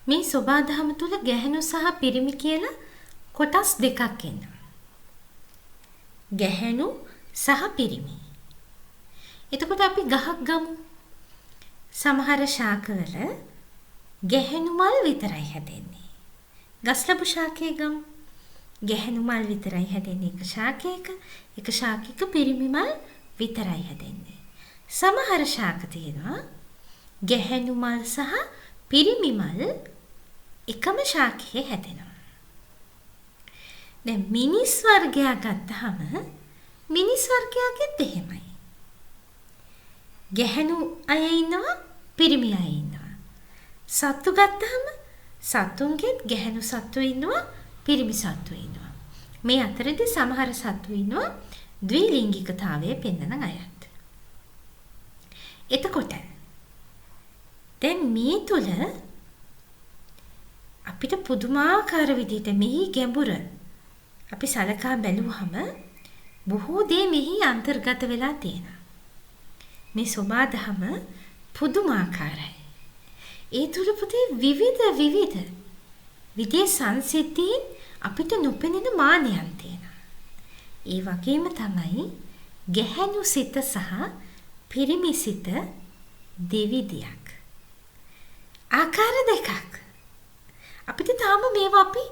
මේ සෝබාදහම තුල ගැහැණු සහ පිරිමි කියලා කොටස් දෙකක් ඉන්නවා. ගැහැණු සහ පිරිමි. එතකොට අපි ගහක් ගමු. සමහර ශාකවල ගැහැණු මල් විතරයි හැදෙන්නේ. ගස්ලබු ශාකයේ ගමු. ගැහැණු මල් විතරයි හැදෙන්නේ එක ශාකයක. එක ශාකයක පිරිමි මල් විතරයි හැදෙන්නේ. සමහර ශාක තියෙනවා ගැහැණු මල් සහ පිරිමි මල් එකම ශාකයේ හැදෙනවා. දැන් මිනිස් වර්ගයක් ගත්තාම මිනිස් වර්ගයකෙත් එහෙමයි. ගැහැණු අය ඉන්නවා පිරිමි අය ඉන්නවා. සත්තු ගත්තාම සත්තුන්ගෙත් ගැහැණු සත්තු ඉන්නවා පිරිමි සත්තු ඉන්නවා. මේ අතරේදී සමහර සත්තු ඉන්නවා ද්විලිංගිකතාවය පෙන්වන අයත්. එතකොට දැන් මේ තුල අපිට පුදුමාකාර විදිහට මෙහි ගැඹුර අපි සලකා බැලුවහම බොහෝ දේ මෙහි අන්තර්ගත වෙලා තියෙනවා. මේ සෝබාදහම පුදුමාකාරයි. ඒ තුල පුතේ විවිධ සංසිද්ධීන් අපිට නොපෙනෙන මානයන් තියෙනවා. ඒ වගේම තමයි ගැහැණු සිත සහ පිරිමි සිත දෙවිදියක්. ආකාර දෙකක්. අපිට තාම මේවා අපි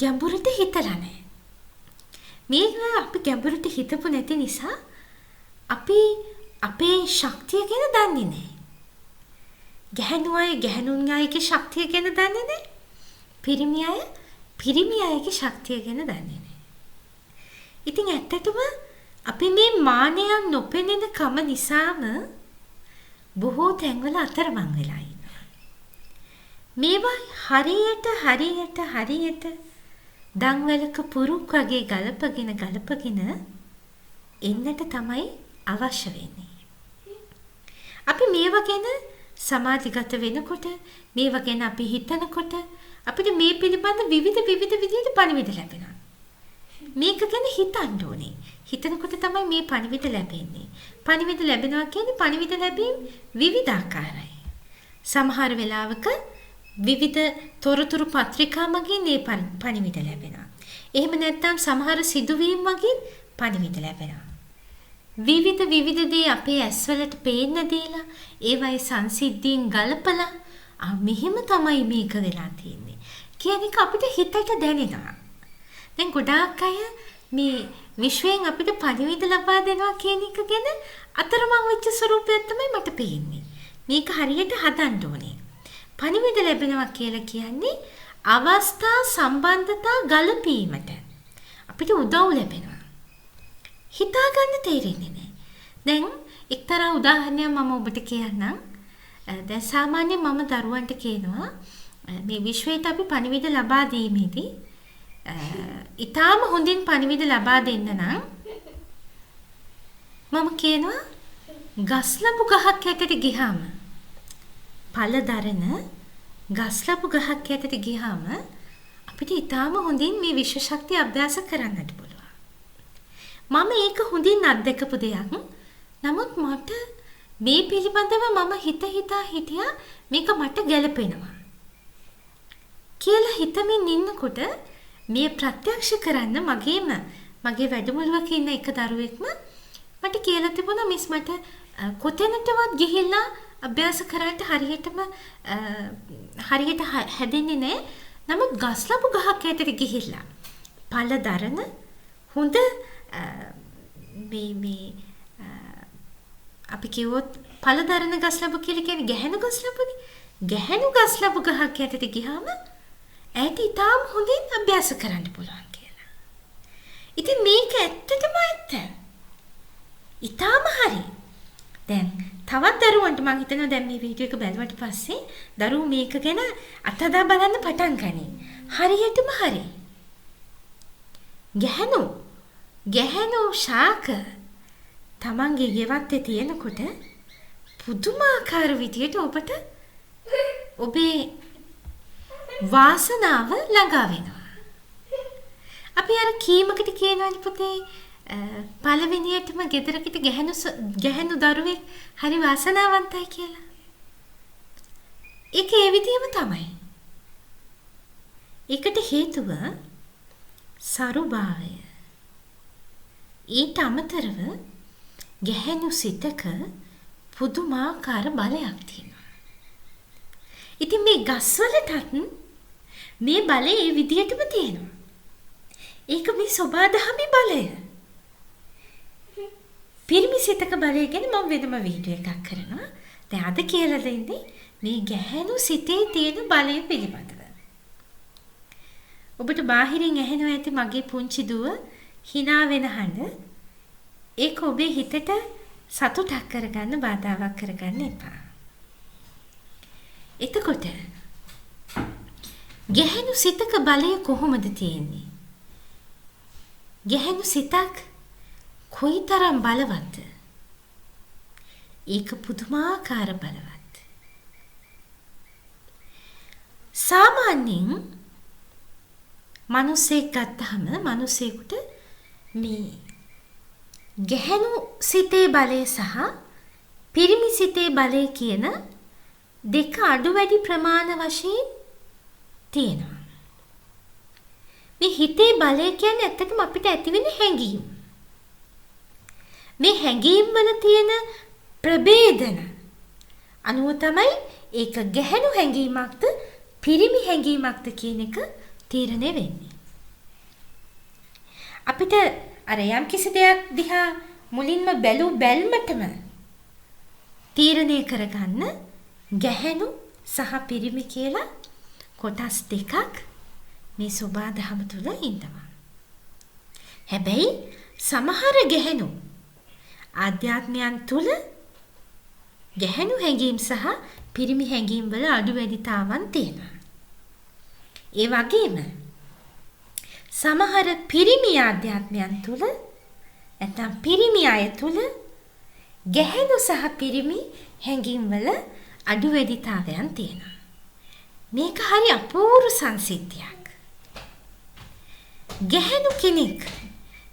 ගැඹුරට හිතලා නැහැ. මේවා අපි ගැඹුරට හිතපු නැති නිසා අපි අපේ ශක්තිය ගැන දන්නේ නැහැ. ගැහැණු අය ගැහැණුන් අයගේ ශක්තිය ගැන දන්නේ නැහැ. පිරිමි අයගේ ශක්තිය ගැන දන්නේ නැහැ. ඉතින් ඇත්තටම අපි මේ මානයන් නොපෙනෙන කම නිසාම බොහෝ තැන්වල අතරමං වෙලා ඉන්නවා. මේවා හරියට දන්වැලක පුරුක් වගේ ගලපගෙන එන්නට තමයි අවශ්‍ය වෙන්නේ. අපි මේවා ගැන සමාධිගත වෙනකොට මේවා ගැන අපි හිතනකොට අපිට මේ පිළිබඳ විවිධ විදිහට පණිවිඩ ලැබෙනවා. මේක ගැන හිතන්න ඕනේ. හිතනකොට තමයි මේ පණිවිඩ ලැබෙන්නේ. පණිවිඩ ලැබෙනවා කියන්නේ පණිවිඩ ලැබීම් විවිධාකාරයි. සමහර වෙලාවක විවිධ තොරතුරු පත්‍රිකා මගින් මේ පණිවිඩ ලැබෙනවා. එහෙම නැත්නම් සමහර සිදුවීම් මගින් පණිවිඩ ලැබෙනවා. විවිධ දේ අපේ ඇස්වලට පේන්න දීලා ඒවයි සංසිද්ධීන් ගලපලා මෙහෙම තමයි මේක වෙලා තියෙන්නේ. කියන එක අපිට හිතට දැනෙනවා. දැන් ගොඩාක් අය මේ විශ්වයෙන් අපිට පණිවිඩ ලබා දෙනවා කියන එක ගැන අතරමං වෙච්ච ස්වරූපයක් තමයි මට පේන්නේ. මේක හරියට හදන්න ඕනේ. පණිවිඩ ලැබෙනවා කියලා කියන්නේ අවස්ථා සම්බන්ධතා ගලපීමට අපිට උදව් ලැබෙනවා. හිතා ගන්න තේරෙන්නේ නැහැ. දැන් එක්තරා උදාහරණයක් මම ඔබට කියන්නම්. දැන් සාමාන්‍යයෙන් මම දරුවන්ට කියනවා මේ විශ්වයට අපි පණිවිඩ ලබා දීමේදී ඊටාම හොඳින් පණිවිඩ ලබා දෙන්න නම් මම කියනවා ගස්ලබු ගහක් යටට ගියාම පළදරන ගස්ලබු ගහක් යටට ගියාම අපිට ඊටාම හොඳින් මේ විශ්ව ශක්තිය අභ්‍යාස කරන්නට පුළුවන්. මම ඒක හොඳින් අත්දකපු දෙයක්. නමුත් මට මේ පිළිබඳව මම හිතියා මේක මට ගැලපෙනවා කියලා හිතමින් ඉන්නකොට මේ ප්‍රත්‍යක්ෂ කරන්න මගේ වැඩමුළුවක ඉන්න එක දරුවෙක්ම මට කියලා තිබුණා මිස් මට කොතැනටවත් ගිහිල්ලා අභ්‍යාස කරන්න හරියට හැදෙන්නේ නැහැ. නමුත් ගස්ලබු ගහක් යටට ගිහිල්ලා පළදරන හොඳ මේ අපි කිව්වොත් පළදරන ගස්ලබු කියලා කියන්නේ ගැහැණු ගස්ලබුනේ. ගැහැණු ගස්ලබු ගහක් යටට ගියාම ඇයට ඊටාම හොඳින් අභ්‍යාස කරන්න පුළුවන් කියලා. ඉතින් මේක ඇත්තටම ඇත්ත. ඊටාම හරි. දැන් තවත් දරුවන්ට මම හිතනවා දැන් මේ වීඩියෝ එක බැලුවට පස්සේ දරුවෝ මේක ගැන අතදා බලන්න පටන් ගනී. හරියටම හරි. ගැහැණු ශාක තමන්ගේ ගෙවත්තේ තියෙනකොට පුදුමාකාර විදියට ඔබට ඔබේ වාසනාව ළඟා වෙනවා. අපි අර කීමකට කියනවානේ පුතේ පළවෙනියටම ගෙදරකට ගැහැණු දරුවෙක් හරි වාසනාවන්තයි කියලා. ඒක ඒ විදිහම තමයි. ඒකට හේතුව සරුභාවය. ඊට අමතරව ගැහැණු සිතක පුදුමාකාර බලයක් තියෙනවා. ඉතින් මේ ගස්වලටත් මේ බලය ඒ විදිහටම තියෙනවා. ඒක මේ සෝබාදහමේ බලය. පිරිමි සිතක බලය ගැන මම වෙනම වීඩියෝ එකක් කරනවා. දැන් අද කියලා දෙන්නේ මේ ගැහැණු සිතේ තියෙන බලය පිළිබඳව. ඔබට බාහිරින් ඇහෙනවා ඇති මගේ පුංචි දුව hina වෙන හඬ. ඒක ඔබේ හිතට සතුටක් කරගන්න බාධාවක් කරගන්න එපා. එතකොට ගැහැණු සිතක බලය කොහොමද තියෙන්නේ? ගැහැණු සිතක් කොයිතරම් බලවත්ද? ඒක පුදුමාකාර බලවත්. සාමාන්‍යයෙන් මිනිසෙක් ගත්තහම මිනිසෙකුට මේ ගැහැණු සිතේ බලය සහ පිරිමි සිතේ බලය කියන දෙක අඩු වැඩි ප්‍රමාණ වශයෙන් තියෙනවා. මේ හිතේ බලය කියන්නේ ඇත්තටම අපිට ඇතිවෙන හැඟීම්. මේ හැඟීම් වල තියෙන ප්‍රභේදන අනුව තමයි ඒක ගැහැණු හැඟීමක්ද පිරිමි හැඟීමක්ද කියන එක තීරණය වෙන්නේ. අපිට අර යම් කිසි දෙයක් දිහා මුලින්ම බැල්මටම තීරණය කරගන්න ගැහැණු සහ පිරිමි කියලා කොටස් දෙකක් මේ සෝබාදහම තුල ඉන්නවා. හැබැයි සමහර ගැහැණු ආධ්‍යාත්මයන් තුල ගැහැණු හැඟීම් සහ පිරිමි හැඟීම් වල අඩු වැඩිතාවන් තියෙනවා. ඒ වගේම සමහර පිරිමි ආධ්‍යාත්මයන් තුල නැත්නම් පිරිමි අය තුල ගැහැණු සහ පිරිමි හැඟීම් වල අඩු වැඩිතාවයන් තියෙනවා. මේක හරි අපූර්ව සංසිද්ධියක්. ගැහැණු කෙනෙක්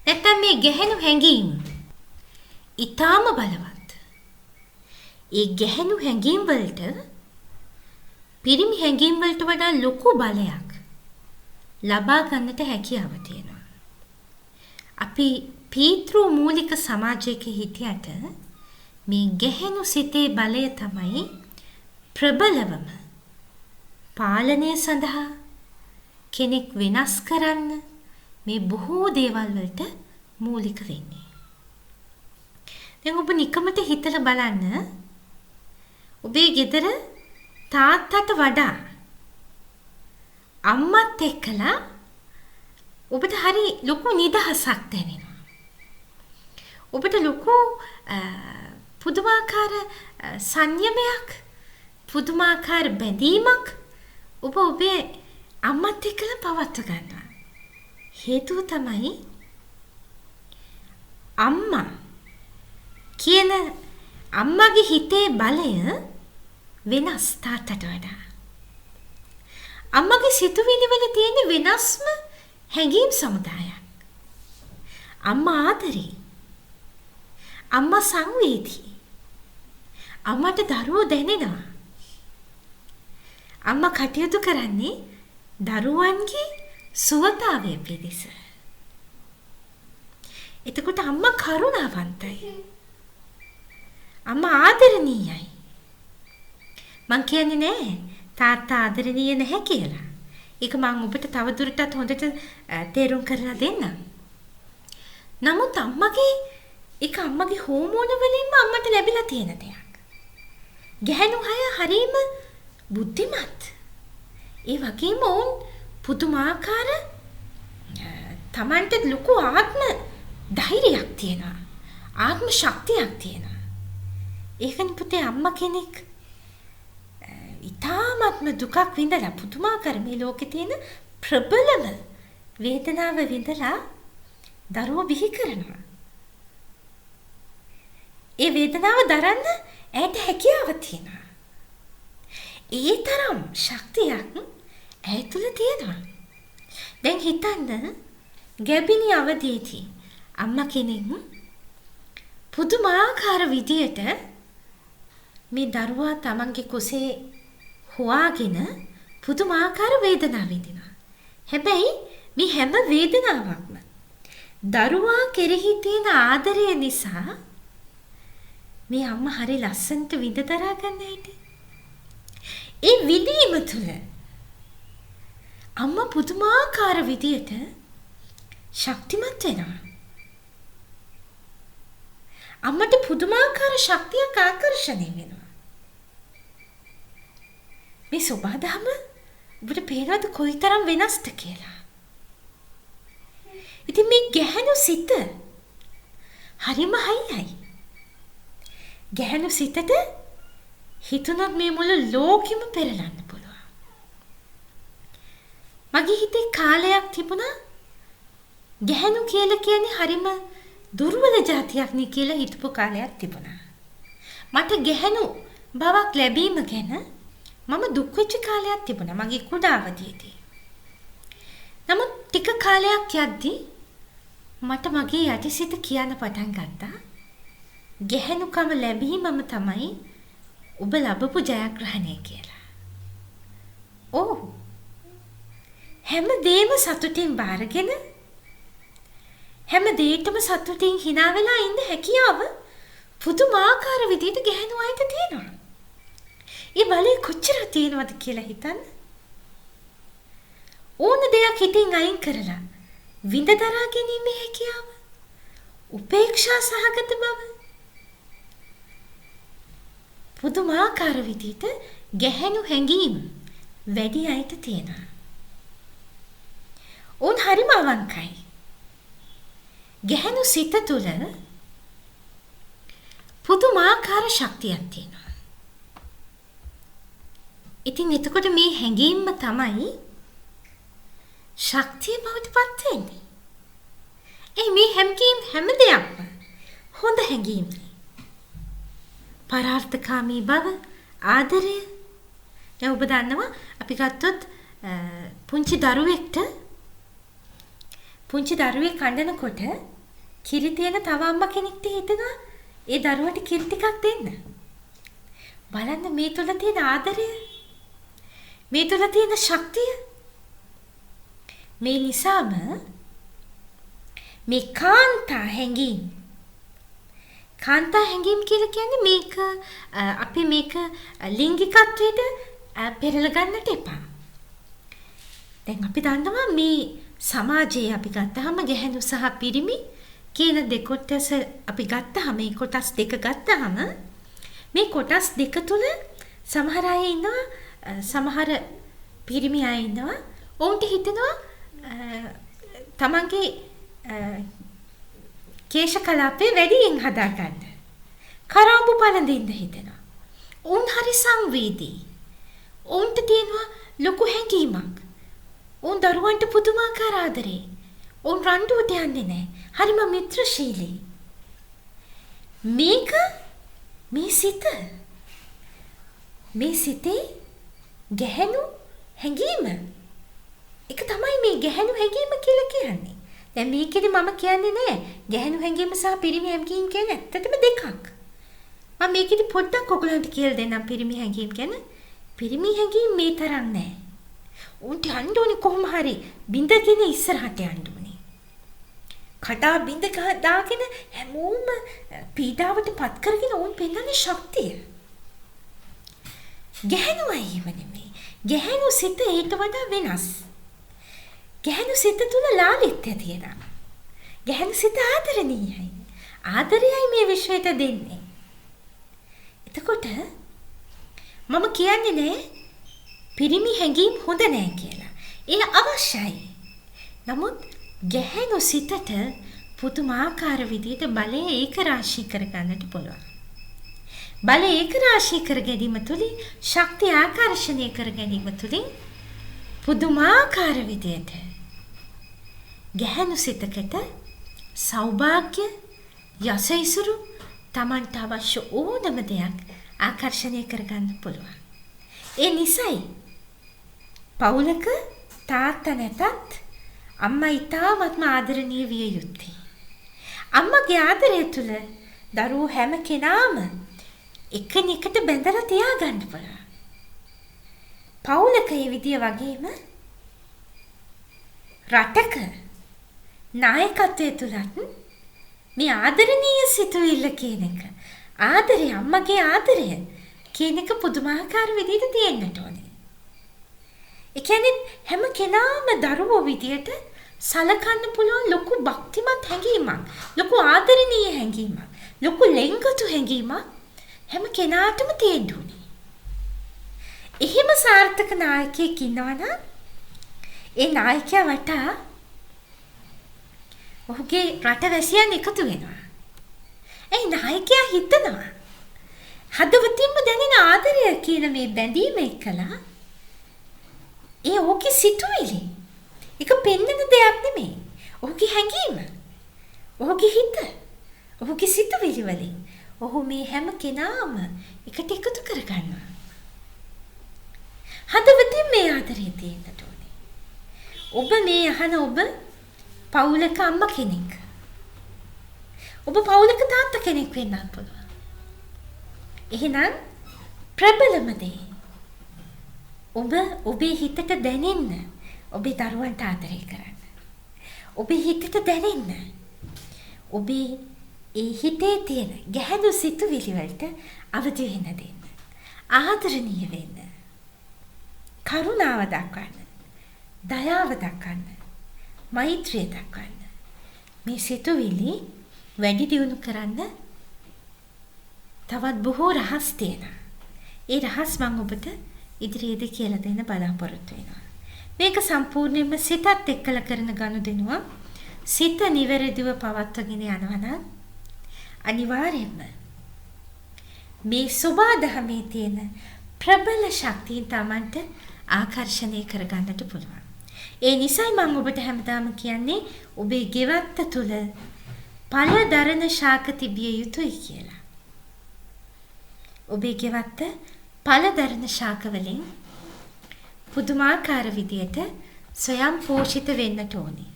නැත්නම් මේ ගැහැණු හැඟීම් ඊටාම බලවත්. ඒ ගැහැණු හැඟීම් වලට පිරිමි හැඟීම් වලට වඩා ලොකු බලයක් ලබා ගන්නට හැකියාව තියෙනවා. අපි පීතෘ මූලික සමාජයක හිටියට මේ ගැහැණු සිතේ බලය තමයි ප්‍රබලවම පාලනය සඳහා කෙනෙක් වෙනස් කරන්න මේ බොහෝ දේවල් වලට මූලික වෙන්නේ. දැන් ඔබ නිකමට හිතලා බලන්න ඔබේ ගෙදර තාත්තට වඩා අම්මත් එක්කලා ඔබට හරි ලොකු නිදහසක් දැනෙනවා. ඔබට ලොකු පුදුමාකාර සංයමයක් පුදුමාකාර බැඳීමක් ඔබ ඔබේ අම්මත් එක්කලා පවත්ව ගන්නවා. හේතුව තමයි අම්මා කියන අම්මගේ හිතේ බලය වෙනස් තාත්තට වඩා. අම්මගේ සිතුවිලි වල තියෙන වෙනස්ම හැඟීම් සමුදායක්. අම්මා ආදරේ. අම්මා සංවේදී. අම්මට දරුවෝ දැනෙනවා. අම්මා කටයුතු කරන්නේ දරුවන්ගේ සුවතාවය පිණිස. එතකොට අම්මා කරුණාවන්තයි. අම්මා ආදරණීයයි. මං කියන්නේ නෑ තාත්තා ආදරණීය නැහැ කියලා. ඒක මං ඔබට තවදුරටත් හොඳට තේරුම් කරලා දෙන්නම්. නමුත් අම්මගේ හෝමෝන වලින්ම අම්මට ලැබිලා තියෙන දෙයක්. ගැහැණු අය හරීම බුද්ධිමත්. ඒ වගේම වුන් පුදුමාකාර තමන්ට ලොකු ආත්ම ධෛර්යයක් තියෙනවා. ආත්ම ශක්තියක් තියෙනවා. ඒකනේ පුතේ අම්මා කෙනෙක් ඉතාමත්ම දුකක් විඳලා පුදුමාකාර මේ ලෝකේ තියෙන ප්‍රබලම වේදනාව විඳලා දරුවෝ බිහි කරනවා. ඒ වේදනාව දරන්න ඇයට හැකියාව තියෙනවා. ඒ තරම් ශක්තියක් ඇය තුළ තියෙනවා. දැන් හිතන්න ගැබිනි අවදීදී අම්මා කෙනෙක් පුදුමාකාර විදියට මේ දරුවා තමන්ගේ කුසේ හොයාගෙන පුදුමාකාර වේදනාවක් විඳිනවා. හැබැයි මේ හැම වේදනාවක්ම දරුවා කෙරෙහි තියෙන ආදරය නිසා මේ අම්මා හරි ලස්සනට විඳ දරා ගන්න හැටි. ඒ විඳීම තුළ අම්මා පුදුමාකාර විදියට ශක්තිමත් වෙනවා. අම්මට පුදුමාකාර ශක්තියක් ආකර්ෂණය වෙනවා. මේ සබදාම ඔබට පේනවද කොයිතරම් වෙනස්ද කියලා? ඉතින් මේ ගැහණු සිත හරිම හයියි. ගැහණු සිතට හිතුනොත් මේ මුළු ලෝකෙම පෙරලන්න පුළුවන්. මගේ හිතේ කාලයක් තිබුණා ගැහණු කියලා කියන්නේ හරිම දුර්වල જાතියක් නේ කියලා හිතපු කාලයක් තිබුණා. මට ගැහණු බවක් ලැබීම ගැන මම දුක් වෙච්ච කාලයක් තිබුණා මගේ කුඩා අවදියේදී. නමුත් ටික කාලයක් යද්දී මට මගේ යටිසිත කියන්න පටන් ගත්තා ගැහණුකම ලැබීමම තමයි ඔබ ලැබපු ජයග්‍රහණය කියලා. ඕ හැම දෙයක්ම සතුටින් බාරගෙන හැම දෙයකටම සතුටින් hina වෙලා ඉන්න හැකියාව පුදුමාකාර විදිහට ගැහණු අයට තියෙනවා. ඒ බලේ කොච්චර තියෙනවද කියලා හිතන්න. ඕන දෙයක් හිතින් අයින් කරලා විඳ දරා ගැනීමේ හැකියාව, උපේක්ෂා සහගත බව පුදුමාකාර විදිහට ගැහණු හැඟීම් වැඩි අයට තියෙනවා. උන් හරිම අවංකයි. ගැහණු සිත තුළ පුදුමාකාර ශක්තියක් තියෙනවා. ඉතින් එතකොට මේ හැඟීම්ම තමයි ශක්තිය බවට පත් වෙන්නේ. මේ හැම දෙයක්ම හොඳ හැඟීම්. පරාර්ථකාමී බව, ආදරය. දැන් ඔබ දන්නවා අපි ගත්තොත් පුංචි දරුවෙක් කඳනකොට කිරි තියෙන තව අම්මා කෙනෙක්ට හිතනවා ඒ දරුවට කිරි ටිකක් දෙන්න. බලන්න මේ තුල තියෙන ආදරය, මේ තුල තියෙන ශක්තිය. මේ නිසාම මේ කාන්තා හැඟීම් කියලා කියන්නේ මේක අපි මේක ලිංගිකත්වයට පෙරල ගන්නට එපා. දැන් අපි දන්නවා මේ සමාජයේ අපි ගත්තාම ගැහණු සහ පිරිමි කියන දෙකොටස අපි ගත්තාම මේ කොටස් දෙක ගත්තාම මේ කොටස් දෙක තුල සමහර අය ඉන්නවා සමහර පිරිමි අය ඉන්නවා ඔවුන්ට හිතෙනවා තමන්ගේ කේශ කලාපේ වැඩියෙන් හදාගන්න. කරාඹු පළඳින්න හිතෙනවා. උන් හරි සංවේදී. උන්ට තියෙනවා ලොකු හැඟීමක්. උන් දරුවන්ට පුදුමාකාර ආදරේ. උන් රණ්ඩුවට යන්නේ නැහැ. හරිම මිත්‍රශීලී. මේක මේ සිතේ ගැහණු හැඟීම. ඒක තමයි මේ ගැහණු හැඟීම කියලා කියන්නේ. දැන් මේකෙදි මම කියන්නේ නෑ ගැහණු හැඟීම සහ පිරිමි හැඟීම් කියන්නේ ඇත්තටම දෙකක්. මම මේකෙදි පොඩ්ඩක් ඔයගලන්ට කියලා දෙන්නම් පිරිමි හැඟීම් ගැන. පිරිමි හැඟීම් මේ තරම් නෑ. උන්ට යන්න ඕනේ කොහොම හරි බින්දගෙන ඉස්සරහට යන්න ඕනේ. කඩා බින්ද දාගෙන හැමෝම පීඩාවට පත් කරගෙන උන් පෙන්නන්නේ ශක්තිය. ගැහණු අය නෙමෙයි. ගැහණු සිත ඊට වඩා වෙනස්. ගැහණු සිත තුල ලාලිත්‍ය තියෙනවා. ගැහණු සිත ආදරණීයයි. ආදරයයි මේ විශ්වයට දෙන්නේ. එතකොට මම කියන්නේ නෑ පිරිමි හැඟීම් හොඳ නෑ කියලා. ඒ අවශ්‍යයි. නමුත් ගැහණු සිතට පුදුමාකාර විදිහට බලය ඒක රාශී කරගන්නට පුළුවන්. බලය ඒක රාශී කර ගැනීම තුළින් ශක්තිය ආකර්ෂණය කර ගැනීම තුළින් පුදුමාකාර විදිහට ගැහණු සිතකට සෞභාග්‍ය යසයිසුරු Tamanට අවශ්‍ය ඕනම දෙයක් ආකර්ෂණය කරගන්න පුළුවන්. ඒ නිසයි පවුලක තාත්තා නැතත් අම්මා ඊටාත්ම ආදරණීය විය යුත්තේ. අම්මගේ ආදරය තුළ දරුවෝ හැම කෙනාම එකිනෙකට බැඳලා තියාගන්න පුළුවන්. පවුලක මේ විදිය වගේම රටක නායකත්වයේ තුලත් මේ ආදරණීය සිතුවිල්ල කියන එක ආදරය අම්මගේ ආදරය කියන එක පුදුමාකාර විදිහට තියෙන්නට ඕනේ. ඒ කියන්නේ හැම කෙනාම දරුවෝ විදියට සලකන්න පුළුවන් ලොකු භක්තිමත් හැඟීමක්, ලොකු ආදරණීය හැඟීමක්, ලොකු ලෙන්ගතු හැඟීමක් හැම කෙනාටම තියෙන්න ඕනේ. එහෙම සාර්ථක නායකයෙක් ඉන්නවනම් ඒ නායකයා වටා ඔහුගේ රටවැසියන් එකතු වෙනවා. ඒ නායකයා හිතනවා හදවතින්ම දැනෙන ආදරය කියන මේ බැඳීම එක්කලා ඒ ඔහුගේ සිතුවිලි ඒක පෙන්වන දෙයක් නෙමෙයි. ඔහුගේ හැඟීම, ඔහුගේ හිත, ඔහුගේ සිතුවිලි වලින් ඔහු මේ හැම කෙනාම එකට එකතු කරගන්නවා. හදවතින් මේ ආදරය තියෙන්නට ඕනේ. ඔබ මේ අහන ඔබ පවුලක අම්මා කෙනෙක්. ඔබ පවුලක තාත්තා කෙනෙක් වෙන්නත් පුළුවන්. එහෙනම් ප්‍රබලම දේ ඔබ ඔබේ හිතට දැනෙන්න ඔබේ දරුවන්ට ආදරය කරන්න. ඔබේ හිතට දැනෙන්න ඔබේ ඒ හිතේ තියෙන ගැහැණු සිතුවිලි වලට අවදි වෙන්න දෙන්න. ආදරණීය වෙන්න. කරුණාව දක්වන්න. දයාව දක්වන්න. මෛත්‍රිය දක්වන්න. මේ සිතුවිලි වැඩි දියුණු කරන්න තවත් බොහෝ රහස් තියෙනවා. ඒ රහස් මම ඔබට ඉදිරියේදී කියලා දෙන්න බලාපොරොත්තු වෙනවා. මේක සම්පූර්ණයෙන්ම සිතත් එක්කලා කරන ගනුදෙනුවක්. සිත නිවැරදිව පවත්වාගෙන යනවා නම් අනිවාර්යයෙන්ම මේ සබාධමේ තියෙන ප්‍රබල ශක්තිය තමන්ට ආකර්ෂණය කරගන්නට පුළුවන්. ඒ නිසයි මම ඔබට හැමදාම කියන්නේ ඔබේ ගෙවත්ත තුල පළදරන ශාක තිබිය යුතුයි කියලා. ඔබේ ගෙවත්ත පළදරන ශාක වලින් පුදුමාකාර විදියට ස්වයං පෝෂිත වෙන්නට ඕනේ.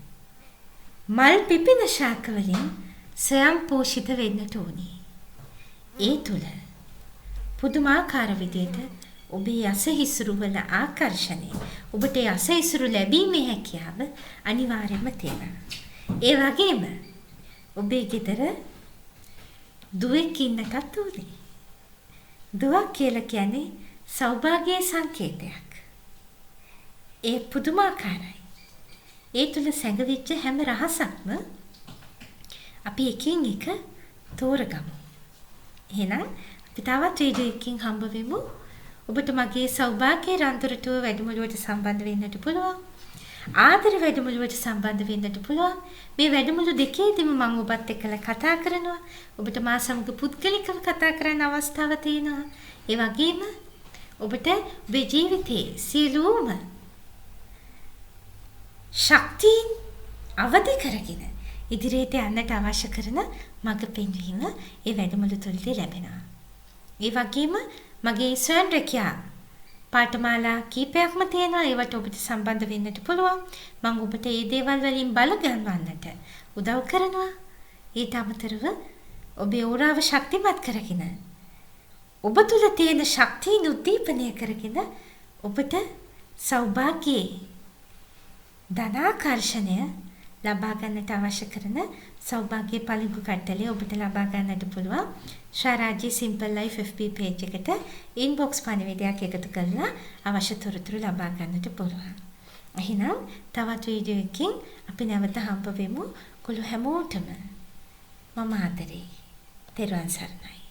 මල් පිපෙන ශාක වලින් ස්වයං පෝෂිත වෙන්නට ඕනේ. ඒ තුල පුදුමාකාර විදියට ඔබේ අසහිසුරු වල ආකර්ෂණය, ඔබට අසහිසුරු ලැබීමේ හැකියාව අනිවාර්යයෙන්ම තියෙනවා. ඒ වගේම ඔබේ ගෙදර දුවෙක් ඉන්නටත් ඕනේ. දුවක් කියලා කියන්නේ සෞභාග්‍ය සංකේතයක්. ඒ පුදුමාකාරයි. ඒ තුල සැඟවිච්ච හැම රහසක්ම අපි එකින් එක තෝරගමු. එහෙනම් අපි තවත් වීඩියෝ එකකින් හම්බ වෙමු. ඔබට මගේ සෞභාග්‍ය රන්තරටුව වැඩමුළුවට සම්බන්ධ වෙන්නට පුළුවන්. ආදර වැඩමුළුවට සම්බන්ධ වෙන්නට පුළුවන්. මේ වැඩමුළු දෙකේදීම මම ඔබත් එක්කලා කතා කරනවා. ඔබට මා සමග පුද්ගලිකව කතා කරන්න අවස්ථාව තියෙනවා. ඒ වගේම ඔබට ඔබේ ජීවිතයේ සියලුම ශක්තියින් අවදි කරගෙන ඉදිරියට යන්නට අවශ්‍ය කරන මඟ පෙන්වීම ඒ වැඩමුළු තුළදී ලැබෙනවා. ඒ වගේම මගේ ස්වයං රැකියා පාඨමාලා කීපයක්ම තියෙනවා. ඒවට ඔබට සම්බන්ධ වෙන්නට පුළුවන්. මම ඔබට මේ දේවල් වලින් බල ගන්නවන්නට උදව් කරනවා. ඊට අමතරව ඔබේ ඕරාව ශක්තිමත් කරගෙන ඔබ තුළ තියෙන ශක්තිය උද්දීපනය කරගෙන ඔබට සෞභාග්‍යයේ ධනාකර්ෂණය ලබා ගන්නට අවශ්‍ය කරන සෞභාග්‍ය පළඟු කට්ටලය ඔබට ලබා ගන්නට පුළුවන්. ශාරාජී සිම්පල් ලයිෆ් FB page එකට ඉන්බොක්ස් පණිවිඩයක් එකතු කරලා අවශ්‍ය තොරතුරු ලබා ගන්නට පුළුවන්. එහෙනම් තවත් වීඩියෝ එකකින් අපි නැවත හම්බ වෙමු. කොළු හැමෝටම මම ආදරේ. තෙරුවන් සරණයි.